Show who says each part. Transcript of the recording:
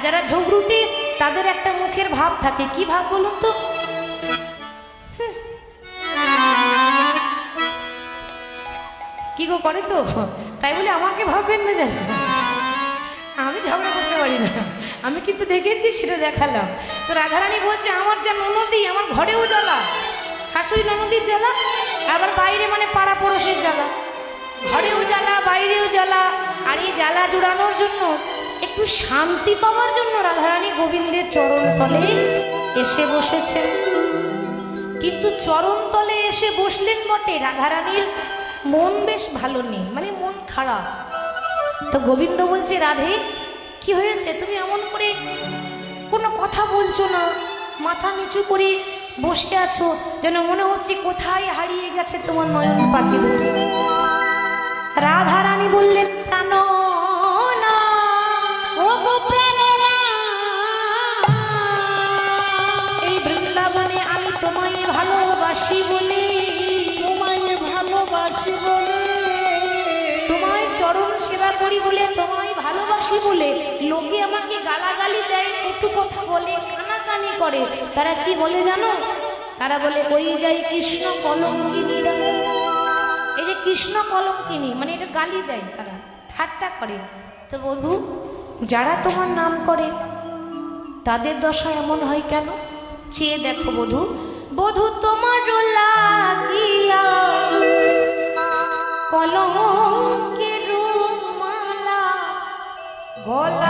Speaker 1: যারা ঝগড়ুটে তাদের একটা মুখের ভাব থাকে, কি ভাব বলুন তো? কি গো করে তো, তাই বলে আমাকে ভাববেন না জানো, আমি ঝগড়া করতে পারি না, আমি কিন্তু দেখেছি, সেটা দেখালাম। তো রাধারানী বলছে আমার যা ননদি, আমার ঘরেও জ্বালা, শাশুড়ি ননদির জ্বালা, আবার বাইরে মানে পাড়া পড়োশের জ্বালা, ঘরেও জ্বালা বাইরেও জ্বালা। আর এই জ্বালা জুড়ানোর জন্য, একটু শান্তি পাওয়ার জন্য রাধারানী গোবিন্দের চরণ তলে এসে বসেছেন। কিন্তু চরণ তলে এসে বসলেন বটে, রাধারানীর মন বেশ ভালো নেই, মানে মন খারাপ। তো গোবিন্দ বলছে, রাধে কি হয়েছে, তুমি এমন করে কোনো কথা বলছো না, মাথা নিচু করে বসে আছো, যেন মনে হচ্ছে কোথায় হারিয়ে গেছে তোমার নয়ন পাখি দুটি। রাধারানী বললেন, প্রাণ না, ও গো প্রাণ না, এই বৃন্দাবনে আমি তোমায় ভালোবাসি বলে,
Speaker 2: তোমায় ভালোবাসি বলে,
Speaker 1: তোমায় চরণ সেবা করি বলে, তোমায় ভালোবাসি বলে লোকে আমাকে গালাগালি দেয়, একটু কথা বলে, কানাকানি করে। তারা কি বলে জানো? তারা বলে ওই যাই কৃষ্ণ কলঙ্কিনীরা। এই যে কৃষ্ণ কলঙ্কিনী মানে এটা গালি দেয়, তারা ঠাট্টা করে। তো বধূ, যারা তোমার নাম করে তাদের দশা এমন হয় কেন? চেয়ে দেখো বধূ, বধূ তোমার লাগিয়া কলঙ্কের মালা গলা